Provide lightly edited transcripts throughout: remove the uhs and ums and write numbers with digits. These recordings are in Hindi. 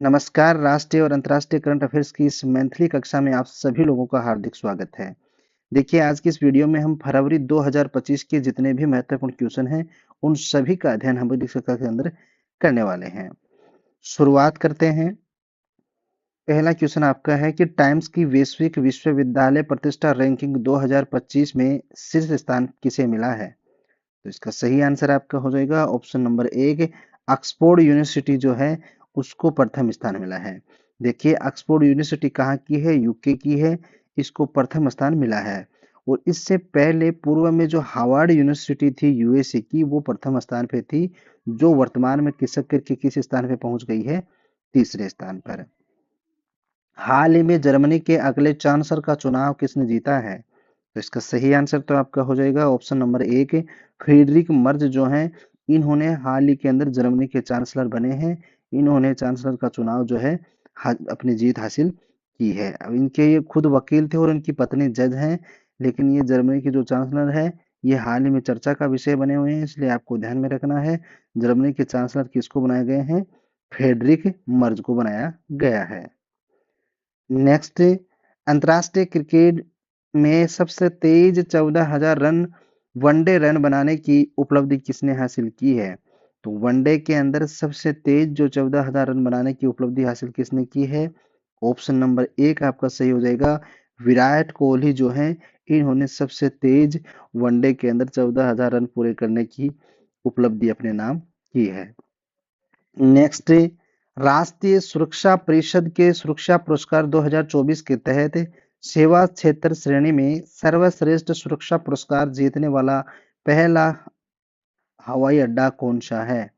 नमस्कार, राष्ट्रीय और अंतर्राष्ट्रीय करंट अफेयर्स की इस मंथली कक्षा में आप सभी लोगों का हार्दिक स्वागत है। देखिए, आज की इस वीडियो में हम फरवरी 2025 के जितने भी महत्वपूर्ण क्वेश्चन हैं, उन सभी का अध्ययन हम इस कक्षा के अंदर करने वाले हैं। शुरुआत करते हैं। पहला क्वेश्चन आपका है कि टाइम्स की वैश्विक विश्वविद्यालय प्रतिष्ठा रैंकिंग 2025 में शीर्ष स्थान किसे मिला है? तो इसका सही आंसर आपका हो जाएगा ऑप्शन नंबर एक, ऑक्सफोर्ड यूनिवर्सिटी जो है उसको प्रथम स्थान मिला है। देखिए, ऑक्सफोर्ड यूनिवर्सिटी कहाँ की है? यूके की है। इसको प्रथम स्थान मिला है। और इससे पहले पूर्व में जो हार्वर्ड यूनिवर्सिटी थी यूएसए की, वो प्रथम स्थान पे थी, जो वर्तमान में किसक करके किस स्थान पे पहुंच गई है? तीसरे स्थान पर। हाल ही में जर्मनी के अगले चांसलर का चुनाव किसने जीता है? तो इसका सही आंसर तो आपका हो जाएगा ऑप्शन नंबर एक, फ्रीडरिक मर्ज जो हैं, इन्होंने हाल ही के अंदर जर्मनी के चांसलर बने हैं। इन्होंने चांसलर का चुनाव जो है अपनी जीत हासिल की है। अब इनके ये खुद वकील थे और इनकी पत्नी जज हैं, लेकिन ये जर्मनी की जो चांसलर है, ये हाल ही में चर्चा का विषय बने हुए हैं, इसलिए आपको ध्यान में रखना है। जर्मनी के चांसलर किसको बनाए गए हैं? फ्रेडरिक मर्ज को बनाया गया है। नेक्स्ट, अंतर्राष्ट्रीय क्रिकेट में सबसे तेज 14,000 रन वनडे रन बनाने की उपलब्धि किसने हासिल की है? तो वनडे के अंदर सबसे तेज जो 14,000 रन बनाने की उपलब्धि हासिल किसने की है? ऑप्शन नंबर एक आपका सही हो जाएगा, विराट कोहली जो हैं, इन्होंने सबसे तेज वनडे के अंदर 14,000 रन पूरे करने की उपलब्धि अपने नाम की है। नेक्स्ट, राष्ट्रीय सुरक्षा परिषद के सुरक्षा पुरस्कार 2024 के तहत सेवा क्षेत्र श्रेणी में सर्वश्रेष्ठ सुरक्षा पुरस्कार जीतने वाला पहला हवाई अड्डा कौन सा है?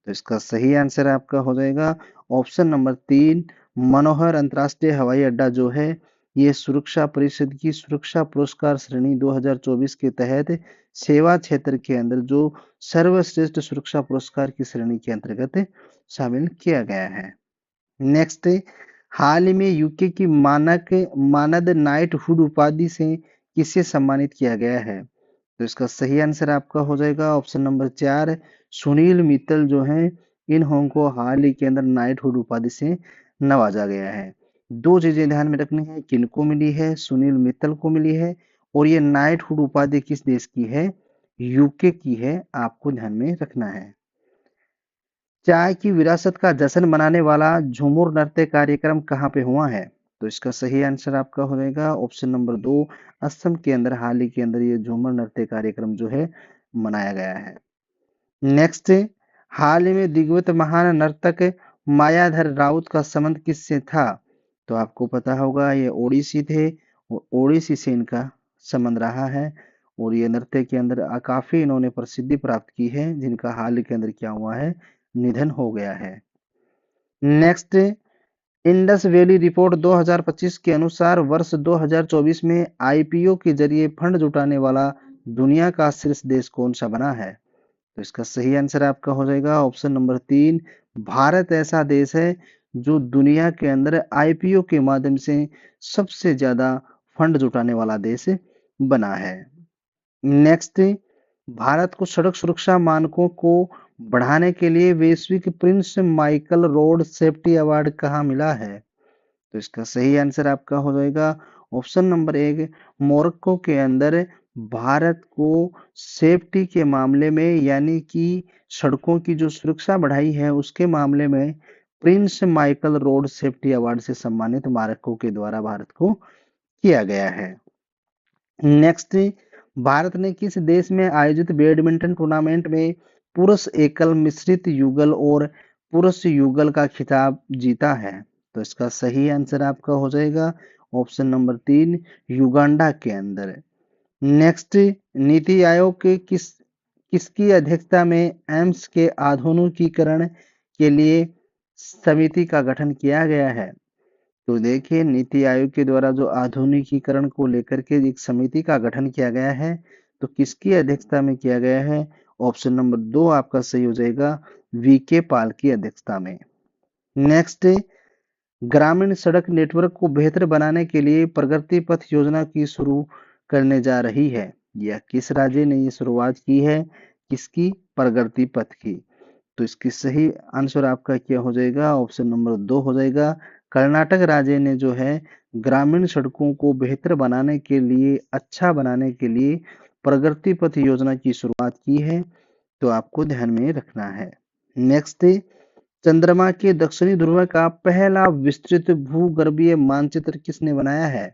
तो इसका सही आंसर आपका हो जाएगा ऑप्शन नंबर तीन, मनोहर अंतरराष्ट्रीय हवाई अड्डा जो है, ये सुरक्षा परिषद की सुरक्षा पुरस्कार श्रेणी 2024 के तहत सेवा क्षेत्र के अंदर जो सर्वश्रेष्ठ सुरक्षा पुरस्कार की श्रेणी के अंतर्गत शामिल किया गया है। नेक्स्ट, हाल ही में यूके की मानद नाइटहुड उपाधि से किसे सम्मानित किया गया है? तो इसका सही आंसर आपका हो जाएगा ऑप्शन नंबर चार, सुनील मित्तल जो हैं, इनको हाल ही के अंदर नाइटहुड उपाधि से नवाजा गया है। दो चीजें ध्यान में रखनी है, किनको मिली है? सुनील मित्तल को मिली है। और ये नाइटहुड उपाधि किस देश की है? यूके की है, आपको ध्यान में रखना है। चाय की विरासत का जश्न मनाने वाला झूमर नृत्य कार्यक्रम कहाँ पे हुआ है? तो इसका सही आंसर आपका हो जाएगा ऑप्शन नंबर दो, असम के अंदर हाल ही के अंदर ये झूमर नृत्य कार्यक्रम जो है मनाया गया है। नेक्स्ट, हाल ही में दिग्गज महान नर्तक मायाधर राउत का संबंध किससे था? तो आपको पता होगा ये ओडिसी थे, और ओडिसी से इनका संबंध रहा है। और ये नृत्य के अंदर काफी इन्होंने प्रसिद्धि प्राप्त की है, जिनका हाल ही के अंदर क्या हुआ है? निधन हो गया है। नेक्स्ट, इंडस वैली रिपोर्ट 2025 के अनुसार वर्ष 2024 में आईपीओ के जरिए फंड जुटाने वाला दुनिया का शीर्ष देश कौन सा बना है? तो इसका सही आंसर आपका हो जाएगा ऑप्शन नंबर तीन, भारत ऐसा देश है जो दुनिया के अंदर आईपीओ के माध्यम से सबसे ज्यादा फंड जुटाने वाला देश बना है। नेक्स्ट, भारत को सड़क सुरक्षा मानकों को बढ़ाने के लिए वैश्विक Prince Michael road safety award कहाँ मिला है? तो इसका सही आंसर आपका हो जाएगा ऑप्शन नंबर एक, मोरक्को के अंदर भारत को सेफ्टी के मामले में, यानी कि सड़कों की जो सुरक्षा बढ़ाई है उसके मामले में Prince Michael road safety award से सम्मानित मोरक्को के द्वारा भारत को किया गया है। नेक्स्ट, भारत ने किस देश में आयोजित बैडमिंटन टूर्नामेंट में पुरुष एकल, मिश्रित युगल और पुरुष युगल का खिताब जीता है? तो इसका सही आंसर आपका हो जाएगा ऑप्शन नंबर तीन, युगांडा के अंदर। नेक्स्ट, नीति आयोग के किसकी अध्यक्षता में एम्स के आधुनिकीकरण के लिए समिति का गठन किया गया है? तो देखिए, नीति आयोग के द्वारा जो आधुनिकीकरण को लेकर के एक समिति का गठन किया गया है, तो किसकी अध्यक्षता में किया गया है? ऑप्शन नंबर दो आपका सही हो जाएगा, वीके पॉल की अध्यक्षता में। नेक्स्ट, ग्रामीण सड़क नेटवर्क को बेहतर बनाने के लिए प्रगति पथ योजना की शुरू करने जा रही है। यह किस राज्य ने ये शुरुआत की है? किसकी? प्रगति पथ की। तो इसकी सही आंसर आपका क्या हो जाएगा? ऑप्शन नंबर 2 हो जाएगा। कर्नाटक राज्य ने जो है ग्रामीण सड़कों को बेहतर बनाने के लिए, अच्छा बनाने के लिए प्रगति पथ योजना की शुरुआत की है, तो आपको ध्यान में रखना है। नेक्स्ट, चंद्रमा के दक्षिणी ध्रुव का पहला विस्तृत भूगर्भीय मानचित्र किसने बनाया है?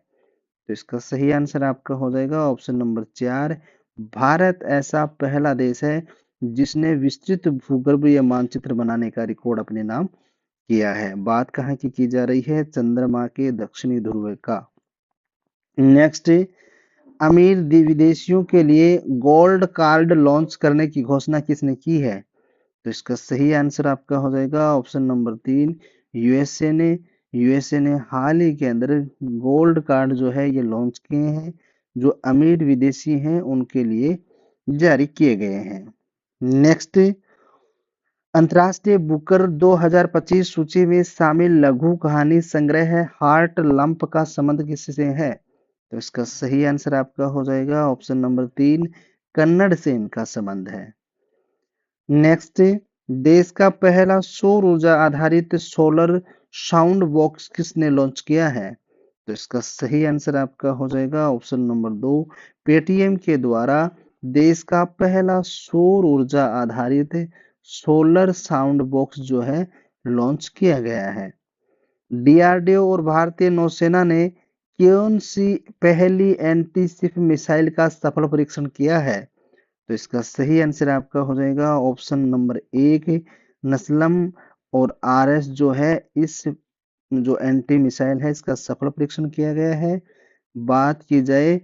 तो इसका सही आंसर आपका हो जाएगा ऑप्शन नंबर 4। भारत ऐसा पहला देश है जिसने विस्तृत भूगर्भीय मानचित्र बनाने का रिकॉर्ड अपने नाम किया है। बात कहाँ की जा रही है? चंद्रमा के दक्षिणी ध्रुव का। नेक्स्ट, अमीर विदेशियों के लिए गोल्ड कार्ड लॉन्च करने की घोषणा किसने की है? तो इसका सही आंसर आपका हो जाएगा ऑप्शन नंबर 3, यूएसए ने। यूएसए ने हाल ही के अंदर गोल्ड कार्ड जो है ये लॉन्च किए हैं, जो अमीर विदेशी हैं उनके लिए जारी किए गए हैं। नेक्स्ट, अंतर्राष्ट्रीय बुकर 2025 सूची में शामिल लघु कहानी संग्रह हार्ट लंप का संबंध किससे है? तो इसका सही आंसर आपका हो जाएगा ऑप्शन नंबर 3, कन्नड़ से इनका संबंध है। नेक्स्ट, देश का पहला सौर ऊर्जा आधारित सोलर साउंड बॉक्स किसने लॉन्च किया है? तो इसका सही आंसर आपका हो जाएगा ऑप्शन नंबर 2, पेटीएम के द्वारा देश का पहला सौर ऊर्जा आधारित सोलर साउंड बॉक्स जो है लॉन्च किया गया है। डीआरडीओ और भारतीय नौसेना ने कौन सी पहली एंटी शिप मिसाइल का सफल परीक्षण किया है? तो इसका सही आंसर आपका हो जाएगा ऑप्शन नंबर 1, नस्लम और आरएस जो है इस जो एंटी मिसाइल है इसका सफल परीक्षण किया गया है। बात की जाए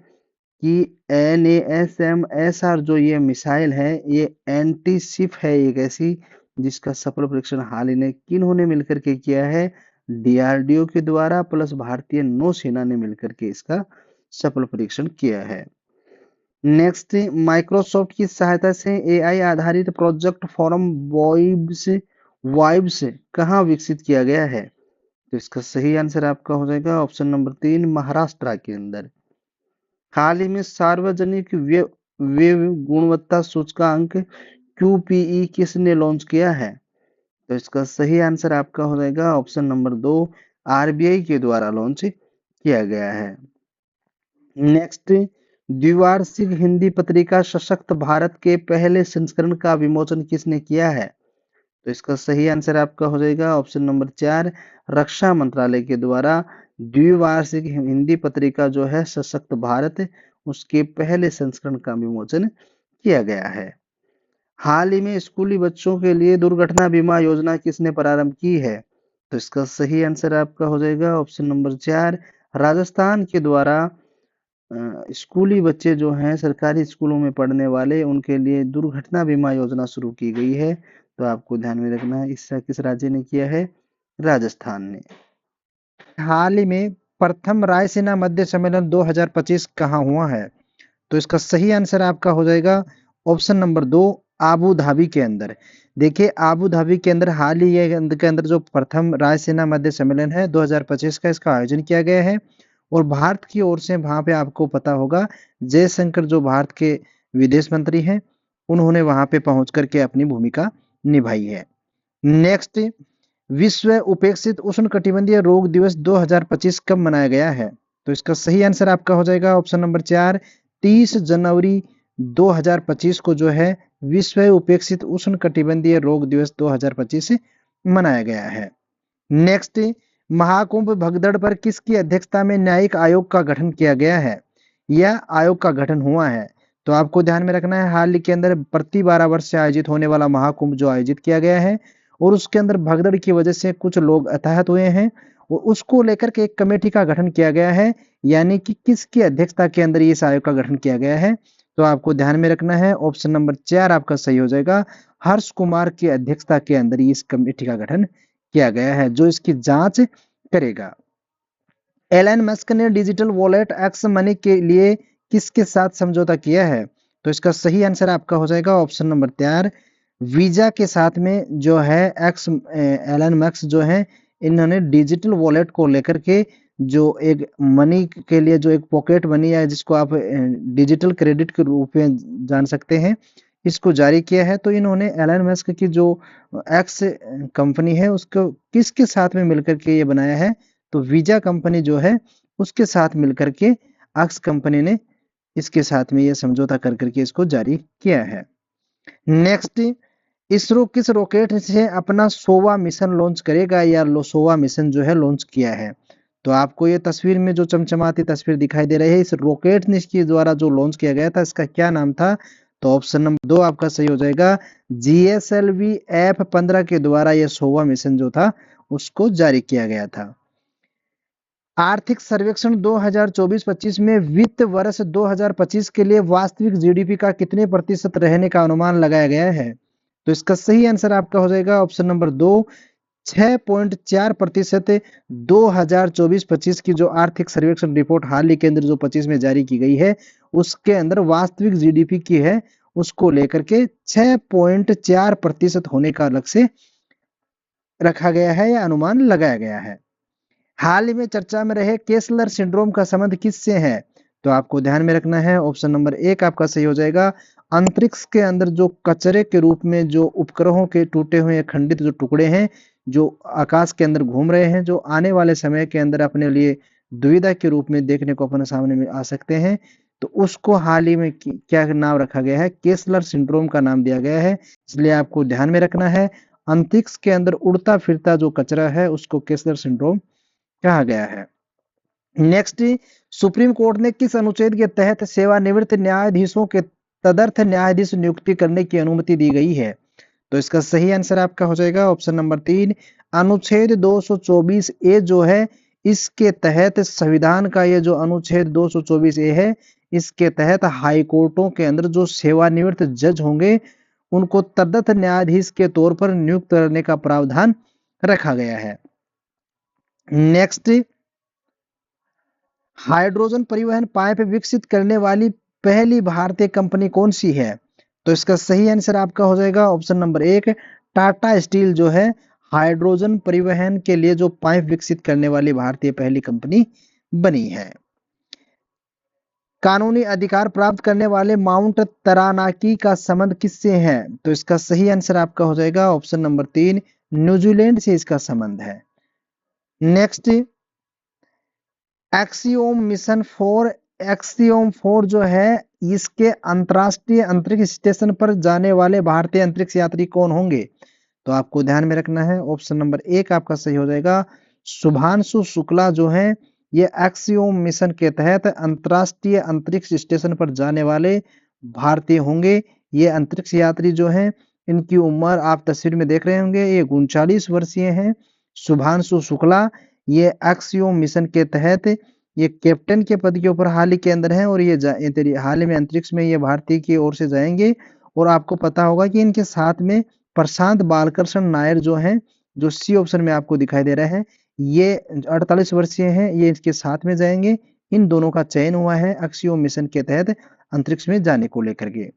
कि NASMSR जो ये मिसाइल है ये एंटी शिप है, एक ऐसी जिसका सफल परीक्षण हाल ही में किन्होंने मिलकर के किया है? डीआरडीओ के द्वारा प्लस भारतीय नौसेना ने मिलकर के इसका सफल परीक्षण किया है। नेक्स्ट, माइक्रोसॉफ्ट की सहायता से एआई आधारित प्रोजेक्ट फॉरम वाइब्स कहाँ विकसित किया गया है? तो इसका सही आंसर आपका हो जाएगा ऑप्शन नंबर 3, महाराष्ट्र के अंदर। हाल ही में सार्वजनिक व्यय गुणवत्ता सूचकांक QPE किसने लॉन्च किया है? तो इसका सही आंसर आपका हो जाएगा ऑप्शन नंबर 2, आरबीआई के द्वारा लॉन्च किया गया है। नेक्स्ट, द्विवार्षिक हिंदी पत्रिका सशक्त भारत के पहले संस्करण का विमोचन किसने किया है? तो इसका सही आंसर आपका हो जाएगा ऑप्शन नंबर 4, रक्षा मंत्रालय के द्वारा द्विवार्षिक हिंदी पत्रिका जो है सशक्त भारत उसके पहले संस्करण का विमोचन किया गया है। हाल ही में स्कूली बच्चों के लिए दुर्घटना बीमा योजना किसने प्रारंभ की है? तो इसका सही आंसर आपका हो जाएगा ऑप्शन नंबर 4, राजस्थान के द्वारा स्कूली बच्चे जो हैं सरकारी स्कूलों में पढ़ने वाले उनके लिए दुर्घटना बीमा योजना शुरू की गई है, तो आपको ध्यान में रखना है। इसका किस राज्य ने किया है? राजस्थान ने। हाल ही में प्रथम रायसीना मध्य सम्मेलन 2025 कहाँ हुआ है? तो इसका सही आंसर आपका हो जाएगा ऑप्शन नंबर 2, आबू धाबी के अंदर। देखिए आबू धाबी के अंदर हाल ही के अंदर जो प्रथम रायसीना मध्य सम्मेलन है 2025 का इसका आयोजन किया गया है और भारत की ओर से वहां पे आपको पता होगा जयशंकर जो भारत के विदेश मंत्री हैं उन्होंने वहां पे पहुंच करके अपनी भूमिका निभाई है। नेक्स्ट, विश्व उपेक्षित उष्णकटिबंधीय रोग दिवस 2025 कब मनाया गया है? तो इसका सही आंसर आपका हो जाएगा ऑप्शन नंबर 4, 30 जनवरी 2025 को जो है विश्व उपेक्षित उष्णकटिबंधीय रोग दिवस 2025 मनाया गया है। नेक्स्ट, महाकुंभ भगदड़ पर किसकी अध्यक्षता में न्यायिक आयोग का गठन किया गया है? यह आयोग का गठन हुआ है, तो आपको ध्यान में रखना है हाल के अंदर प्रति 12 वर्ष से आयोजित होने वाला महाकुंभ जो आयोजित किया गया है और उसके अंदर भगदड़ की वजह से कुछ लोग हताहत हुए हैं और उसको लेकर के एक कमेटी का गठन किया गया है, यानी कि किसकी अध्यक्षता के अंदर इस आयोग का गठन किया गया है? तो आपको ध्यान में रखना है ऑप्शन नंबर 4 आपका सही हो जाएगा। हर्ष कुमार की अध्यक्षता के अंदर इस कमेटी का गठन किया गया है जो इसकी जांच करेगा। एलन मस्क ने डिजिटल वॉलेट एक्स मनी के लिए किसके साथ समझौता किया है? तो इसका सही आंसर आपका हो जाएगा ऑप्शन नंबर 4, वीजा के साथ में जो है एलन मस्क जो है इन्होंने डिजिटल वॉलेट को लेकर के जो एक मनी के लिए जो एक पॉकेट मनी है जिसको आप डिजिटल क्रेडिट के रूप में जान सकते हैं, इसको जारी किया है। तो इन्होंने एलन मस्क की जो एक्स कंपनी है उसको किसके साथ में मिलकर के ये बनाया है, तो वीजा कंपनी जो है उसके साथ मिलकर के एक्स कंपनी ने इसके साथ में ये समझौता कर करके इसको जारी किया है। नेक्स्ट, इसरो किस रॉकेट से अपना सोवा मिशन लॉन्च करेगा, या सोवा मिशन जो है लॉन्च किया है। तो आपको ये तस्वीर में जो चमचमाती तस्वीर दिखाई दे रही है, इस रॉकेट के द्वारा जो लॉन्च किया गया था, इसका क्या नाम था, तो ऑप्शन नंबर 2 आपका सही हो जाएगा। GSLV F-15 के द्वारा यह सोवा मिशन जो था उसको जारी किया गया था। आर्थिक सर्वेक्षण 2024-25 में वित्त वर्ष 2025 के लिए वास्तविक जीडीपी का कितने प्रतिशत रहने का अनुमान लगाया गया है, तो इसका सही आंसर आपका हो जाएगा ऑप्शन नंबर 2, 6.4%। 2024-25 की जो आर्थिक सर्वेक्षण रिपोर्ट हाल ही के अंदर जो 25 में जारी की गई है, उसके अंदर वास्तविक जीडीपी की है उसको लेकर के 6.4% होने का लक्ष्य रखा गया है या अनुमान लगाया गया है। हाल ही में चर्चा में रहे केसलर सिंड्रोम का संबंध किससे है, तो आपको ध्यान में रखना है ऑप्शन नंबर 1 आपका सही हो जाएगा। अंतरिक्ष के अंदर जो कचरे के रूप में जो उपग्रहों के टूटे हुए खंडित जो टुकड़े हैं जो आकाश के अंदर घूम रहे हैं, जो आने वाले समय के अंदर अपने लिए दुविधा के रूप में देखने को अपने सामने में आ सकते हैं, तो उसको हाल ही में क्या नाम रखा गया है, केसलर सिंड्रोम का नाम दिया गया है। इसलिए आपको ध्यान में रखना है, अंतरिक्ष के अंदर उड़ता फिरता जो कचरा है उसको केसलर सिंड्रोम कहा गया है। नेक्स्ट, सुप्रीम कोर्ट ने किस अनुच्छेद के तहत सेवानिवृत्त न्यायाधीशों के तदर्थ न्यायाधीश नियुक्ति करने की अनुमति दी गई है, तो इसका सही आंसर आपका हो जाएगा ऑप्शन नंबर 3, अनुच्छेद 224 ए जो है, इसके तहत संविधान का ये जो अनुच्छेद 224 ए है, इसके तहत हाई कोर्टों के अंदर जो सेवानिवृत्त जज होंगे उनको तदर्थ न्यायाधीश के तौर पर नियुक्त करने का प्रावधान रखा गया है। नेक्स्ट, हाइड्रोजन परिवहन पाइप विकसित करने वाली पहली भारतीय कंपनी कौन सी है, तो इसका सही आंसर आपका हो जाएगा ऑप्शन नंबर 1, टाटा स्टील जो है हाइड्रोजन परिवहन के लिए जो पाइप विकसित करने वाली भारतीय पहली कंपनी बनी है। कानूनी अधिकार प्राप्त करने वाले माउंट तरानाकी का संबंध किससे है, तो इसका सही आंसर आपका हो जाएगा ऑप्शन नंबर 3, न्यूजीलैंड से इसका संबंध है। नेक्स्ट, एक्सियोम 4 जो है, इसके अंतरराष्ट्रीय अंतरिक्ष स्टेशन पर जाने वाले भारतीय अंतरिक्ष यात्री कौन होंगे, तो आपको ध्यान में रखना है ऑप्शन नंबर 1 आपका सही हो जाएगा। शुभांशु शुक्ला जो है ये एक्सियोम मिशन के तहत अंतरराष्ट्रीय अंतरिक्ष स्टेशन पर जाने वाले भारतीय होंगे। ये अंतरिक्ष यात्री जो है इनकी उम्र आप तस्वीर में देख रहे होंगे, ये 39 वर्षीय हैं शुभांशु शुक्ला। ये एक्सियोम मिशन के तहत ये कैप्टन के पद के ऊपर हाल ही के अंदर है और ये हाल ही में अंतरिक्ष में ये भारतीय की ओर से जाएंगे। और आपको पता होगा कि इनके साथ में प्रशांत बालकृष्ण नायर जो हैं, जो सी ऑप्शन में आपको दिखाई दे रहा है, ये 48 वर्षीय हैं, ये इसके साथ में जाएंगे। इन दोनों का चयन हुआ है एक्सियोम मिशन के तहत अंतरिक्ष में जाने को लेकर के।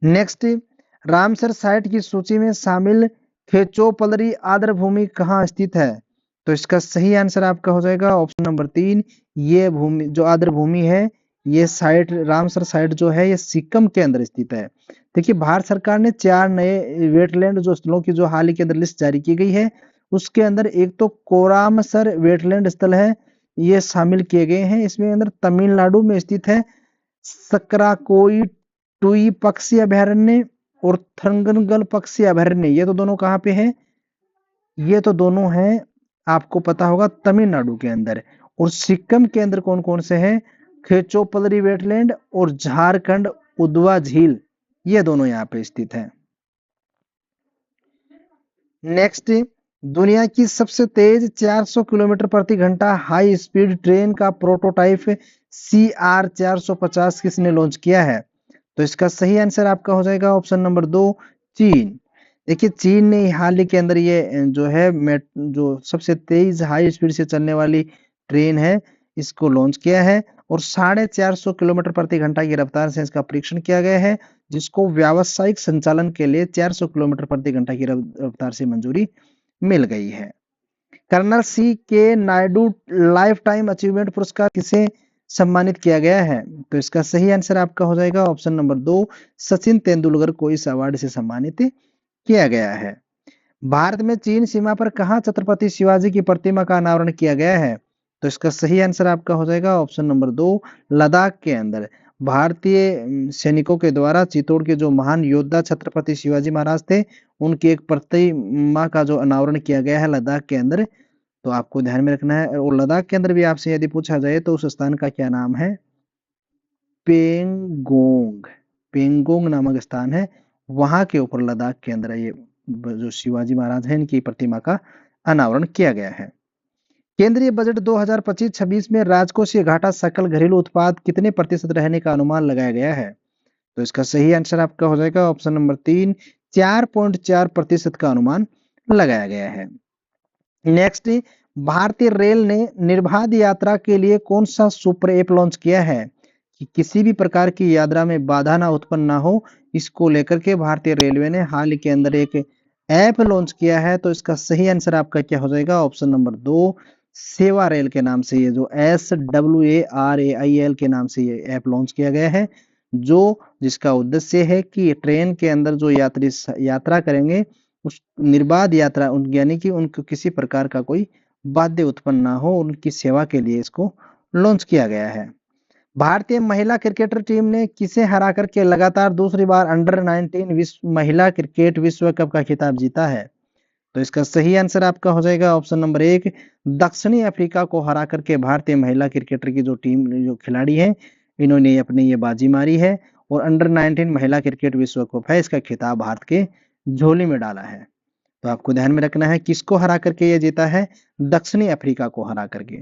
नेक्स्ट, रामसर साइट की सूची में शामिल खेचोपलरी आर्द्र भूमि कहाँ स्थित है, तो इसका सही आंसर आपका हो जाएगा ऑप्शन नंबर 3, ये भूमि जो आर्द्र भूमि है, ये साइट रामसर साइट जो है ये सिक्किम के अंदर स्थित है। देखिए भारत सरकार ने 4 नए वेटलैंड जो स्थलों की जो हाल ही के अंदर लिस्ट जारी की गई है, उसके अंदर एक तो कोरामसर वेटलैंड स्थल है, ये शामिल किए गए हैं। इसमें अंदर तमिलनाडु में स्थित है सकराकोई टुई पक्षी अभयारण्य और थंगनगल पक्षी अभयारण्य, ये तो दोनों कहाँ पे है, ये तो दोनों हैं आपको पता होगा तमिलनाडु के अंदर। और सिक्किम के अंदर कौन कौन से हैं, खेचोपलरी वेटलैंड और झारखंड उदवा झील, ये दोनों यहाँ पे स्थित हैं। नेक्स्ट, दुनिया की सबसे तेज 400 किलोमीटर प्रति घंटा हाई स्पीड ट्रेन का प्रोटोटाइप CR450 किसने लॉन्च किया है, तो इसका सही आंसर आपका हो जाएगा ऑप्शन नंबर 2, चीन। देखिए चीन ने हाल ही के अंदर ये जो है जो सबसे तेज हाई स्पीड से चलने वाली ट्रेन है इसको लॉन्च किया है और 450 किलोमीटर प्रति घंटा की रफ्तार से इसका परीक्षण किया गया है, जिसको व्यावसायिक संचालन के लिए 400 किलोमीटर प्रति घंटा की रफ्तार से मंजूरी मिल गई है। Colonel C.K. Naidu lifetime achievement पुरस्कार किसे सम्मानित किया गया है? तो इसका सही आंसर आपका हो जाएगा ऑप्शन नंबर 2, सचिन तेंदुलकर को इस अवार्ड से सम्मानित किया गया है। भारत में चीन सीमा पर कहाँ छत्रपति शिवाजी की प्रतिमा का अनावरण किया गया है? तो इसका सही आंसर आपका हो जाएगा ऑप्शन नंबर 2, लद्दाख के अंदर। भारतीय सैनिकों के द्वारा चित्तौड़ के जो महान योद्धा छत्रपति शिवाजी महाराज थे, उनकी एक प्रतिमा का जो अनावरण किया गया है लद्दाख के अंदर, तो आपको ध्यान में रखना है। और लद्दाख के अंदर भी आपसे यदि पूछा जाए तो उस स्थान का क्या नाम है? पेंगोंग। पेंगोंग नामक स्थान है, वहां के ऊपर लद्दाख के अंदर ये जो शिवाजी महाराज हैं इनकी प्रतिमा का अनावरण किया गया है। केंद्रीय बजट 2025-26 में राजकोषीय घाटा सकल घरेलू उत्पाद कितने प्रतिशत रहने का अनुमान लगाया गया है? तो इसका सही आंसर आपका हो जाएगा ऑप्शन नंबर 3, 4.4% का अनुमान लगाया गया है। नेक्स्ट, भारतीय रेल ने निर्बाध यात्रा के लिए कौन सा सुपर ऐप लॉन्च किया है कि किसी भी प्रकार की यात्रा में बाधा ना उत्पन्न ना हो, इसको लेकर के भारतीय रेलवे ने हाल ही के अंदर एक ऐप लॉन्च किया है। तो इसका सही आंसर आपका क्या हो जाएगा ऑप्शन नंबर 2, सेवा रेल के नाम से, ये जो SWARAIL के नाम से ये ऐप लॉन्च किया गया है, जो जिसका उद्देश्य है कि ट्रेन के अंदर जो यात्री यात्रा करेंगे उस निर्बाध यात्रा यानी कि उनको किसी प्रकार का कोई बाध्य उत्पन्न ना हो, उनकी सेवा के लिए इसको लॉन्च किया गया है। भारतीय महिला क्रिकेटर टीम ने किसे हरा करके लगातार दूसरी बार अंडर-19 महिला क्रिकेट विश्व कप का खिताब जीता है? तो इसका सही आंसर आपका हो जाएगा ऑप्शन नंबर 1, दक्षिणी अफ्रीका को हरा करके भारतीय महिला क्रिकेटर की जो टीम जो खिलाड़ी है इन्होंने अपनी ये बाजी मारी है और अंडर-19 महिला क्रिकेट विश्व कप है, इसका खिताब भारत के झोली में डाला है। तो आपको ध्यान में रखना है किसको हरा करके ये जीता है? दक्षिणी अफ्रीका को हरा करके।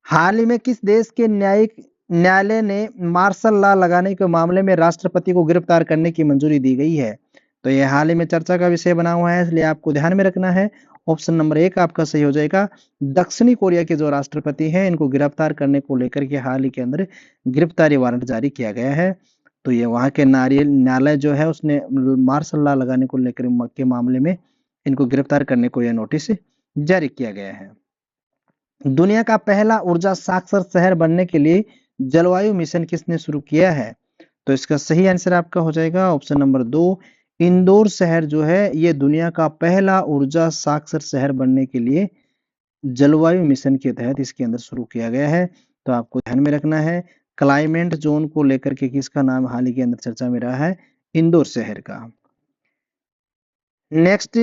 हाल ही में किस देश के न्यायिक न्यायालय ने मार्शल लॉ लगाने के मामले में राष्ट्रपति को गिरफ्तार करने की मंजूरी दी गई है? तो यह हाल ही में चर्चा का विषय बना हुआ है, इसलिए आपको ध्यान में रखना है। ऑप्शन नंबर 1 आपका सही हो जाएगा। दक्षिणी कोरिया के जो राष्ट्रपति हैं इनको गिरफ्तार करने को लेकर के हाल ही के अंदर गिरफ्तारी वारंट जारी किया गया है। तो ये वहां के न्यायालय जो है उसने मार्शल लॉ लगाने को लेकर के मामले में इनको गिरफ्तार करने को यह नोटिस जारी किया गया है। दुनिया का पहला ऊर्जा साक्षर शहर बनने के लिए जलवायु मिशन किसने शुरू किया है? तो इसका सही आंसर आपका हो जाएगा ऑप्शन नंबर 2, इंदौर शहर जो है ये दुनिया का पहला ऊर्जा साक्षर शहर बनने के लिए जलवायु मिशन के तहत इसके अंदर शुरू किया गया है। तो आपको ध्यान में रखना है क्लाइमेट जोन को लेकर के किसका नाम हाल ही के अंदर चर्चा में रहा है? इंदौर शहर का। नेक्स्ट,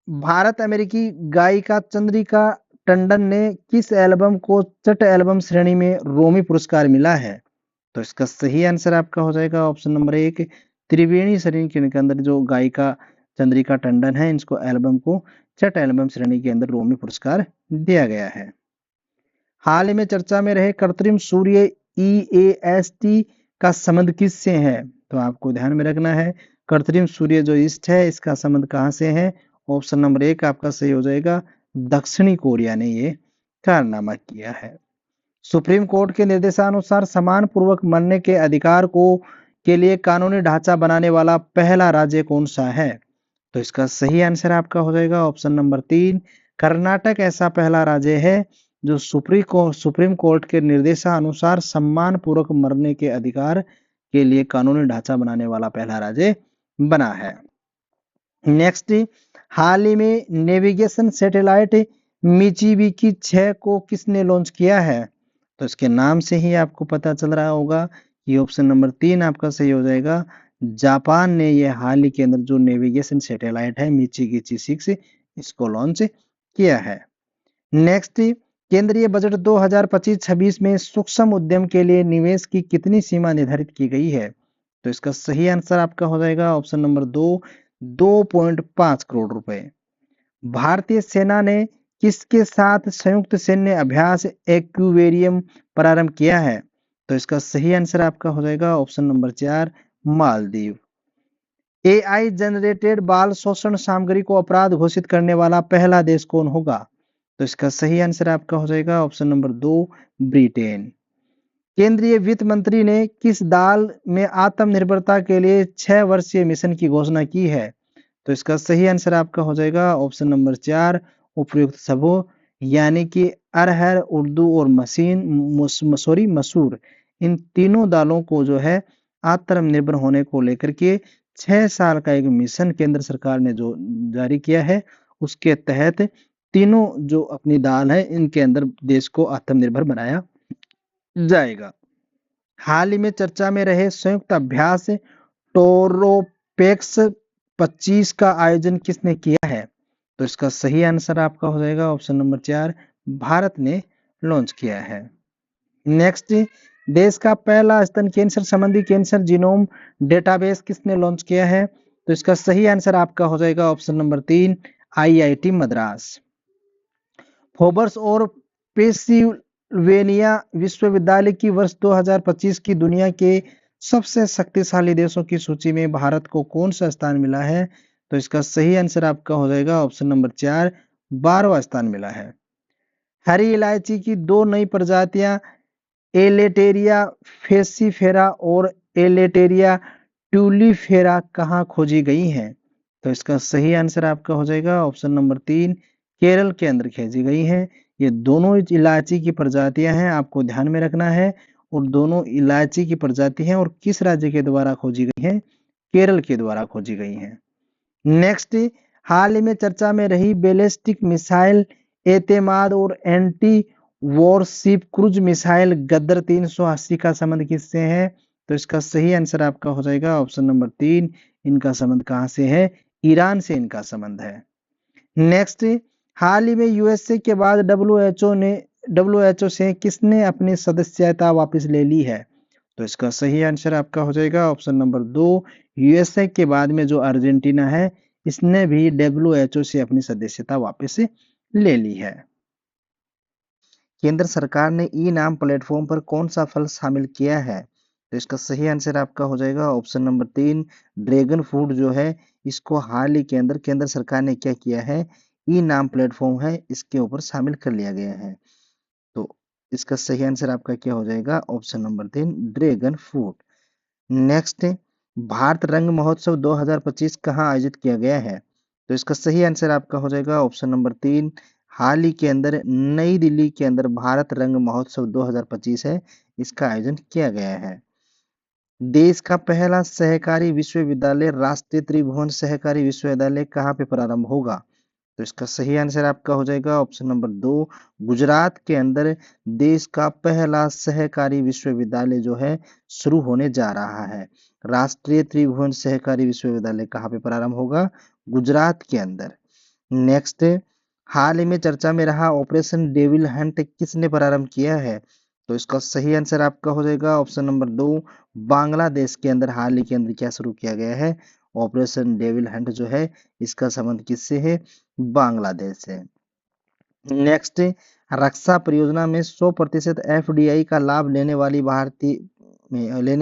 भारत अमेरिकी गायिका चंद्रिका टंडन ने किस एल्बम को चट एल्बम श्रेणी में रोमी पुरस्कार मिला है? तो इसका सही आंसर आपका हो जाएगा ऑप्शन नंबर 1, त्रिवेणी श्रेणी के अंदर जो गायिका चंद्रिका टंडन है इसको एल्बम को चट एल्बम श्रेणी के अंदर रोमी पुरस्कार दिया गया है। हाल ही में चर्चा में रहे कृत्रिम सूर्य EAST का संबंध किससे है? तो आपको ध्यान में रखना है कृत्रिम सूर्य जो ईस्ट है इसका संबंध कहां से है? ऑप्शन नंबर 1 आपका सही हो जाएगा, दक्षिणी कोरिया ने ये कारनामा किया है। सुप्रीम कोर्ट के निर्देशानुसार समान पूर्वक मरने के अधिकार को के लिए कानूनी ढांचा बनाने वाला पहला राज्य कौन सा है? तो इसका सही आंसर आपका हो जाएगा ऑप्शन नंबर 3, कर्नाटक ऐसा पहला राज्य है जो सुप्रीम कोर्ट के निर्देशानुसार सम्मान पूर्वक मरने के अधिकार के लिए कानूनी ढांचा बनाने वाला पहला राज्य बना है। नेक्स्ट, हाल ही में नेविगेशन सैटेलाइट मिचिबिकी 6 को किसने लॉन्च किया है? तो इसके नाम से ही आपको पता चल रहा होगा कि ऑप्शन नंबर 3 आपका सही हो जाएगा। जापान ने यह हाल ही के अंदर जो नेविगेशन सैटेलाइट है मिचिबिकी 6 इसको लॉन्च किया है। नेक्स्ट, केंद्रीय बजट 2025-26 में सूक्ष्म उद्यम के लिए निवेश की कितनी सीमा निर्धारित की गई है? तो इसका सही आंसर आपका हो जाएगा ऑप्शन नंबर 2, 2.5 करोड़ रुपए। भारतीय सेना ने किसके साथ संयुक्त सैन्य अभ्यास एक्वेरियम प्रारंभ किया है? तो इसका सही आंसर आपका हो जाएगा option number 4, Maldives. AI generated बाल शोषण सामग्री को अपराध घोषित करने वाला पहला देश कौन होगा? तो इसका सही आंसर आपका हो जाएगा ऑप्शन नंबर 2, ब्रिटेन। केंद्रीय वित्त मंत्री ने किस दाल में आत्मनिर्भरता के लिए 6 वर्षीय मिशन की घोषणा की है? तो इसका सही आंसर आपका हो जाएगा ऑप्शन नंबर 4, उपयुक्त सबो, यानी कि अरहर, उर्दू और मसूर, इन तीनों दालों को जो है आत्मनिर्भर होने को लेकर के 6 साल का एक मिशन केंद्र सरकार ने जो जारी किया है, उसके तहत तीनों जो अपनी दाल है इनके अंदर देश को आत्मनिर्भर बनाया जाएगा। हाल ही में चर्चा में रहे संयुक्त अभ्यास टोरोपेक्स 25 का आयोजन किसने किया है? तो इसका सही आंसर आपका हो जाएगा ऑप्शन नंबर 4, भारत ने लॉन्च किया है। नेक्स्ट, देश का पहला स्तन कैंसर संबंधी कैंसर जीनोम डेटाबेस किसने लॉन्च किया है? तो इसका सही आंसर आपका हो जाएगा option number 3, IIT Madras. Forbes और पेंसिल्वेनिया विश्वविद्यालय की वर्ष 2025 की दुनिया के सबसे शक्तिशाली देशों की सूची में भारत को कौन सा स्थान मिला है? तो इसका सही आंसर आपका हो जाएगा ऑप्शन नंबर 4, 12वां स्थान मिला है। हरी इलायची की 2 नई प्रजातियां एलेटेरिया फेसिफेरा और एलेटेरिया ट्यूलिफेरा कहाँ खोजी गई हैं? तो इसका सही आंसर आपका हो जाएगा ऑप्शन नंबर 3, केरल के अंदर खोजी गई हैं। ये दोनों इलायची की प्रजातियां हैं, आपको ध्यान में रखना है, और दोनों इलायची की प्रजाति हैं और किस राज्य के द्वारा खोजी गई हैं? केरल के द्वारा खोजी गई हैं। नेक्स्ट, हाल ही में चर्चा में रही बैलिस्टिक मिसाइल एतेमाद और एंटी वॉरशिप क्रूज मिसाइल गदर 380 का संबंध किससे है? तो इसका सही आंसर आपका हो जाएगा ऑप्शन नंबर 3, इनका संबंध कहां से है? ईरान से इनका संबंध है। नेक्स्ट, हाल ही में यूएसए के बाद डब्ल्यूएचओ से किसने अपनी सदस्यता वापस ले ली है? तो इसका सही आंसर आपका हो जाएगा ऑप्शन नंबर 2, यूएसए के बाद में जो अर्जेंटीना है इसने भी डब्ल्यूएचओ से अपनी सदस्यता वापस ले ली है। केंद्र सरकार ने ई नाम प्लेटफॉर्म पर कौन सा फल शामिल किया है? तो इसका सही आंसर आपका हो जाएगा ऑप्शन नंबर 3, ड्रैगन फ्रूट जो है इसको हाल ही के अंदर केंद्र सरकार ने क्या किया है? ई नाम प्लेटफॉर्म है इसके ऊपर शामिल कर लिया गया है। तो इसका सही आंसर आपका क्या हो जाएगा? Option number 3, dragon fruit. Next, Bharat रंग महोत्सव 2025 कहाँ आयोजित किया गया है? तो इसका सही आंसर आपका हो जाएगा ऑप्शन नंबर 3, हाल ही के अंदर नई दिल्ली के अंदर भारत रंग महोत्सव 2025 है, इसका आयोजन किया गया है। देश का पहला सहकारी विश्वविद्यालय राष्ट्रीय त्रिभुवन सहकारी विश्वविद्यालय कहाँ पे प्रारंभ होगा? तो इसका सही आंसर आपका हो जाएगा ऑप्शन नंबर 2, गुजरात के अंदर देश का पहला सहकारी विश्वविद्यालय जो है शुरू होने जा रहा है। राष्ट्रीय त्रिभुवन सहकारी विश्वविद्यालय कहाँ पे प्रारंभ होगा? गुजरात के अंदर। नेक्स्ट, हाल ही में चर्चा में रहा ऑपरेशन डेविल हंट किसने प्रारंभ किया है? तो इसका सही आंसर आपका हो जाएगा ऑप्शन नंबर 2, बांग्लादेश के अंदर हाल ही के अंदर क्या शुरू किया गया है? ऑपरेशन डेविल हंट जो है इसका संबंध किससे है? बांग्लादेश से। नेक्स्ट, रक्षा परियोजना में 100% एफडीआई का लाभ लेने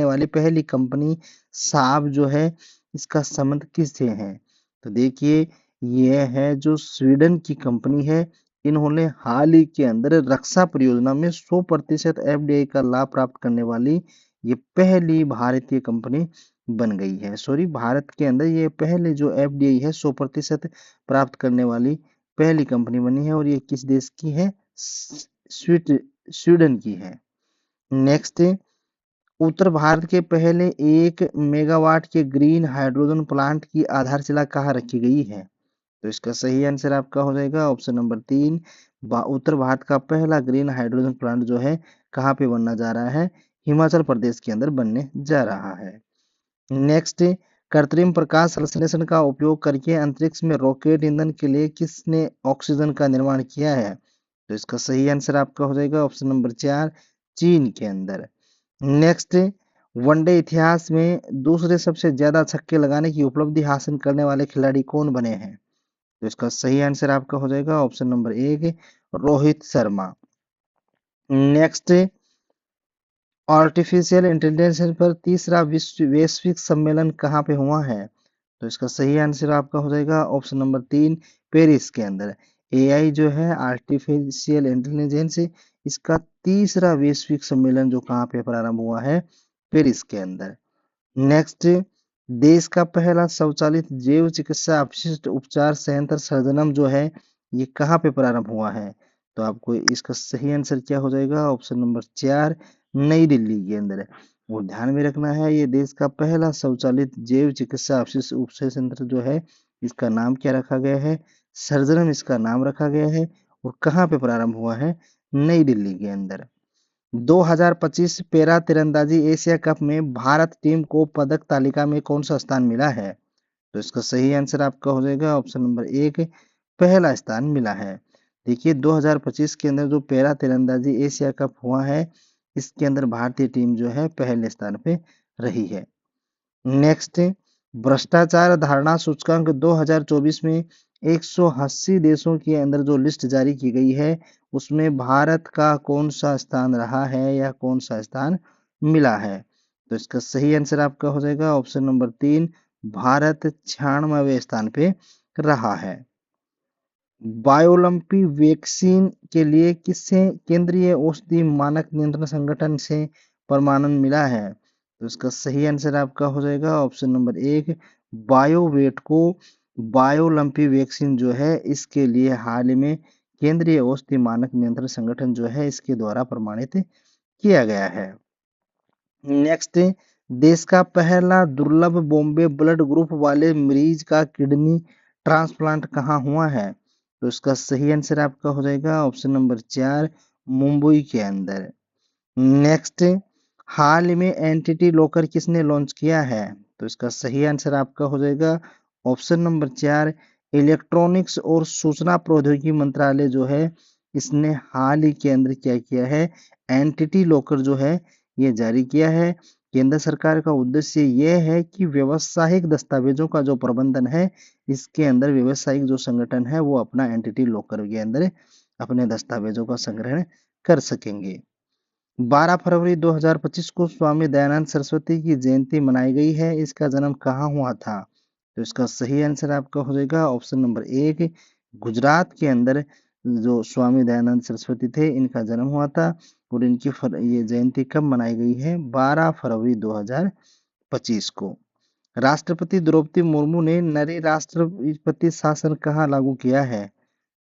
वाली पहली कंपनी साब जो है इसका संबंध किससे है? तो देखिए यह है जो स्वीडन की कंपनी है, इन्होंने हाल ही के अंदर रक्षा परियोजना में 100% एफडीआई का लाभ प्राप्त करने वाली ये पहली भारतीय कंपनी बन गई है। सॉरी, भारत के अंदर ये पहले जो एफडीआई है 100% प्राप्त करने वाली पहली कंपनी बनी है, और ये किस देश की है? स्वीडन की है। नेक्स्ट, उत्तर भारत के पहले 1 मेगावाट के ग्रीन हाइड्रोजन प्लांट की आधारशिला कहाँ रखी गई है? तो इसका सही आंसर आपका हो जाएगा ऑप्शन नंबर 3, उत्तर भारत का पहला ग्रीन हाइड्रोजन प्लांट जो है कहाँ पे बनना जा रहा है? हिमाचल प्रदेश के अंदर बनने जा रहा है। नेक्स्ट, कृत्रिम प्रकाश संश्लेषण का उपयोग करके अंतरिक्ष में रॉकेट ईंधन के लिए किसने ऑक्सीजन का निर्माण किया है? तो इसका सही आंसर आपका हो जाएगा ऑप्शन नंबर 4, चीन के अंदर। नेक्स्ट, वनडे इतिहास में दूसरे सबसे ज्यादा छक्के लगाने की उपलब्धि हासिल करने वाले खिलाड़ी कौन बने हैं? तो इसका सही आंसर आपका हो जाएगा option number 1, Rohit Sharma. Next, artificial intelligence पर तीसरा वैश्विक सम्मेलन कहाँ पे हुआ है? तो इसका सही आंसर आपका हो जाएगा ऑप्शन नंबर 3, पेरिस के अंदर। एआई जो है आर्टिफिशियल इंटेलिजेंस, इसका तीसरा वैश्विक सम्मेलन जो कहाँ पे प्रारंभ हुआ है? पेरिस के अंदर। नेक्स्ट, देश का पहला स्वचालित जैव चिकित्सा अपशिष्ट उपचार संयंत्र सर्जनम जो है ये कहाँ पे प्रारंभ हुआ है? तो आपको इसका सही आंसर क्या हो जाएगा? ऑप्शन नंबर 4 नई दिल्ली के अंदर है। और ध्यान में रखना है, ये देश का पहला स्वचालित जैव चिकित्सा उपसे संयंत्र जो है, इसका नाम क्या रखा गया है? सर्जनम इसका नाम रखा गया है। और कहाँ पे प्रारंभ हुआ है? नई दिल्ली के अंदर। 2025 पैरा तीरंदाजी एशिया कप में भारत टीम को पदक तालिका में कौन सा स्थान मिला है? तो इसका सही आंसर आपका हो जाएगा ऑप्शन नंबर 1 पहला स्थान मिला है। देखिए 2025 के अंदर जो पैरा तीरंदाजी एशिया कप हुआ है, इसके अंदर भारतीय टीम जो है पहले स्थान पे रही है। नेक्स्ट, भ्रष्टाचार धारणा सूचकांक 2024 में 180 देशों के अंदर जो लिस्ट जारी की गई है, उसमें भारत का कौन सा स्थान रहा है या कौन सा स्थान मिला है? तो इसका सही आंसर आपका हो जाएगा ऑप्शन नंबर 3 भारत 96वें स्थान पे रहा है। बायोलंपी वैक्सीन के लिए किसे केंद्रीय औषधि मानक नियंत्रण संगठन से प्रमाणन मिला है? तो इसका सही आंसर आपका हो जाएगा ऑप्शन नंबर 1 बायोवेट को बायोलंपी वैक्सीन जो है, इसके लिए हाल ही में केंद्रीय औषधि मानक नियंत्रण संगठन जो है, इसके द्वारा प्रमाणित किया गया है। नेक्स्ट, देश का पहला दुर्लभ बॉम्बे ब्लड ग्रुप वाले मरीज का किडनी ट्रांसप्लांट कहाँ हुआ है? तो इसका सही आंसर आपका हो जाएगा ऑप्शन नंबर 4 मुंबई के अंदर। नेक्स्ट, हाल ही में एंटिटी लॉकर किसने लॉन्च किया है? तो इसका सही आंसर आपका हो जाएगा ऑप्शन नंबर 4 इलेक्ट्रॉनिक्स और सूचना प्रौद्योगिकी मंत्रालय जो है, इसने हाल ही के अंदर क्या किया है? एंटिटी लॉकर जो है ये जारी किया है। केंद्र सरकार का उद्देश्य यह है कि व्यवसायिक दस्तावेजों का जो प्रबंधन है, इसके अंदर व्यवसायिक जो संगठन है वो अपना एंटिटी लॉकर के अंदर अपने दस्तावेजों का संग्रहण कर सकेंगे। 12 फरवरी 2025 को स्वामी दयानंद सरस्वती की जयंती मनाई गई है। इसका जन्म कहाँ हुआ था? तो इसका सही आंसर आपका हो जाएगा ऑप्शन नंबर 1 गुजरात के अंदर जो स्वामी दयानंद सरस्वती थे, इनका जन्म हुआ था। और इनकी ये जयंती कब मनाई गई है? 12 फरवरी 2025 को। राष्ट्रपति द्रौपदी मुर्मू ने नए राष्ट्रपति शासन कहाँ लागू किया है?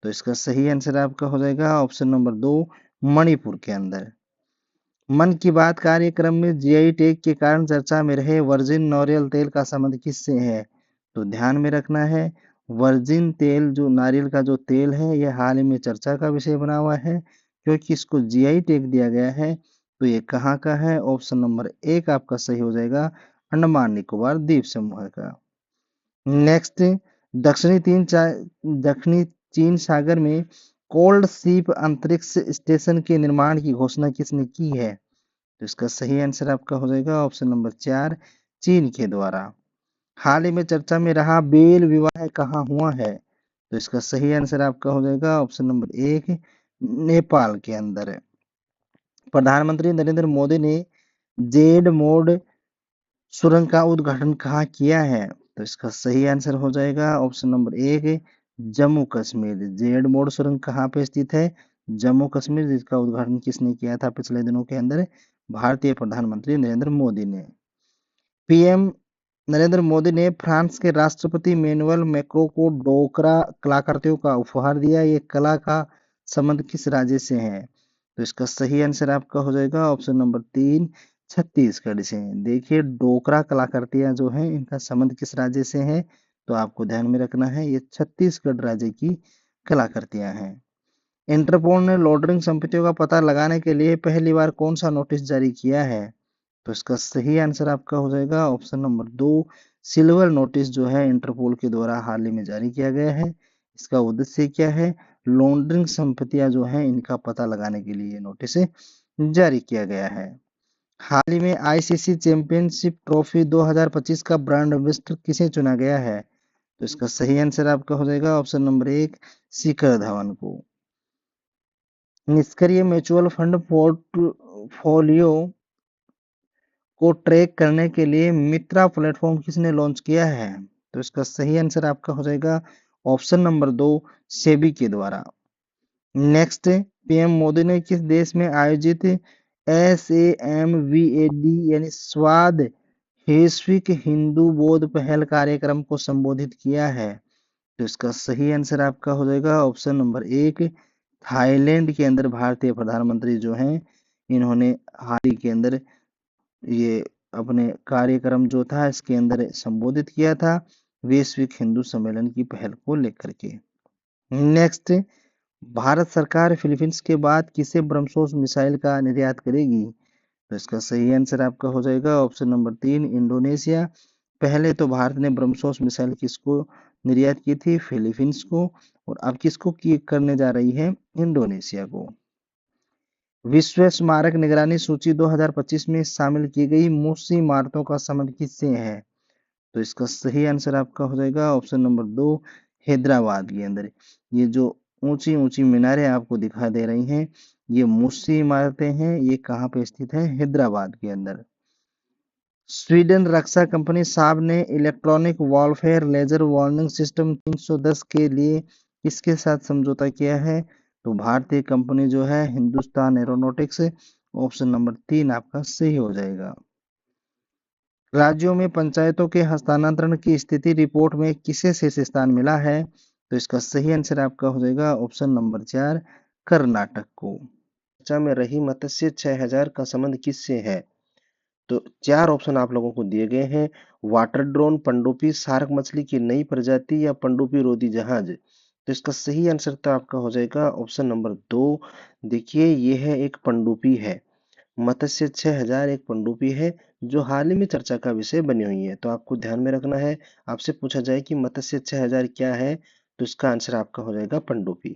तो इसका सही आंसर आपका हो जाएगा ऑप्शन नंबर 2 मणिपुर के अंदर। मन की बात कार्यक्रम में जीआई टैग के कारण चर्चा में रहे वर्जिन नारियल तेल का संबंध किससे है? तो ध्यान में रखना है, वर्जिन तेल जो नारियल का जो तेल है, यह हाल ही में चर्चा का विषय बना हुआ है क्योंकि इसको जीआई टैग दिया गया है। तो ये कहाँ का है? ऑप्शन नंबर 1 आपका सही हो जाएगा अंडमान निकोबार द्वीप समूह का। नेक्स्ट, दक्षिणी चीन सागर में कोल्ड सीप अंतरिक्ष स्टेशन के निर्माण की घोषणा किसने की है? तो इसका सही आंसर आपका हो जाएगा ऑप्शन नंबर 4 चीन के द्वारा। हाल ही में चर्चा में रहा बेल विवाह कहाँ हुआ है? तो इसका सही आंसर आपका हो जाएगा ऑप्शन नंबर 1 नेपाल के अंदर। प्रधानमंत्री नरेंद्र मोदी ने जेड मोड सुरंग का उद्घाटन कहाँ किया है? तो इसका सही आंसर हो जाएगा option number 1 Jammu Kashmir. Z mode सुरंग कहाँ पे स्थित है? जम्मू कश्मीर, जिसका उद्घाटन किसने किया था पिछले दिनों के अंदर? भारतीय प्रधानमंत्री नरेंद्र मोदी ने। पीएम नरेंद्र मोदी ने फ्रांस के राष्ट्रपति मैनुअल मैक्रों को डोकरा कलाकृतियों का उपहार दिया। ये कला का संबंध किस राज्य से है? तो इसका सही आंसर आपका हो जाएगा ऑप्शन नंबर 3 छत्तीसगढ़ से। देखिए डोकरा कलाकृतियां जो हैं, इनका संबंध किस राज्य से है? तो आपको ध्यान में रखना है, ये छत्तीसगढ़ राज्य की कलाकृतियां हैं। इंटरपोल ने लॉन्ड्रिंग संपत्तियों का पता लगाने के लिए पहली बार कौन सा नोटिस जारी किया है? तो इसका सही आंसर आपका हो जाएगा ऑप्शन नंबर 2 सिल्वर नोटिस जो है इंटरपोल के द्वारा हाल ही में जारी किया गया है। इसका उद्देश्य क्या है? लॉन्ड्रिंग संपत्तियां जो हैं, इनका पता लगाने के लिए नोटिस जारी किया गया है। हाल ही में आईसीसी चैंपियनशिप ट्रॉफी 2025 का ब्रांड एम्बेसडर किसे चुना गया है? तो इसका सही आंसर आपका हो जाएगा ऑप्शन नंबर 1 शिखर धवन को। निष्क्रिय म्यूचुअल फंड पोर्टफोलियो को ट्रैक करने के लिए मित्रा प्लेटफॉर्म किसने लॉन्च किया है? तो इसका सही आंसर आपका हो जाएगा ऑप्शन नंबर 2 सेबी के द्वारा। नेक्स्ट, पीएम मोदी ने किस देश में आयोजित SAMVAD यानी स्वाद वैश्विक हिंदू बौद्ध पहल कार्यक्रम को संबोधित किया है? तो इसका सही आंसर आपका हो जाएगा ऑप्शन नंबर 1 थाईलैंड के अंदर भारतीय प्रधानमंत्री जो हैं, इन्होंने हाल ही के अंदर ये अपने कार्यक्रम जो था इसके अंदर संबोधित किया था वैश्विक हिंदू सम्मेलन की पहल को लेकर के। नेक्स्ट, भारत सरकार फिलीपींस के बाद किसे ब्रह्मोस मिसाइल का निर्यात करेगी? तो इसका सही आंसर आपका हो जाएगा ऑप्शन नंबर 3 इंडोनेशिया। पहले तो भारत ने ब्रह्मोस मिसाइल किसको निर्यात की थी? फिलीपींस को। और अब किसको की करने जा रही है? इंडोनेशिया को। विश्व स्मारक निगरानी सूची 2025 में शामिल की गई मूसी इमारतों का संबंध किससे है? तो इसका सही आंसर आपका हो जाएगा ऑप्शन नंबर 2 हैदराबाद के अंदर। ये जो ऊंची ऊंची मीनारें आपको दिखाई दे रही हैं, ये मूसी इमारतें हैं। ये कहाँ पे स्थित है? हैदराबाद के अंदर। स्वीडन रक्षा कंपनी साब ने electronic warfare laser warning system 310 के लिए किसके साथ समझौता किया है? तो भारतीय कंपनी जो है हिंदुस्तान एरोनॉटिक्स। ऑप्शन नंबर 3 आपका सही हो जाएगा। राज्यों में पंचायतों के हस्तांतरण की स्थिति रिपोर्ट में किसे शीर्ष स्थान मिला है? तो इसका सही आंसर आपका हो जाएगा ऑप्शन नंबर 4 कर्नाटक को। चर्चा में रही मत्स्य 6000 का संबंध किससे है? तो 4 ऑप्शन आप लोगों को दिए गए हैं। वाटर ड्रोन, पनडुब्बी, शार्क मछली की नई प्रजाति या पनडुब्बी रोधी जहाज। तो इसका सही आंसर तो आपका हो जाएगा ऑप्शन नंबर 2। देखिए ये है एक पनडुब्बी है। मत्स्य 6000 एक पनडुब्बी है जो हाल ही में चर्चा का विषय बनी हुई है। तो आपको ध्यान में रखना है, आपसे पूछा जाए कि मत्स्य 6000 क्या है, तो इसका आंसर आपका हो जाएगा पनडुब्बी।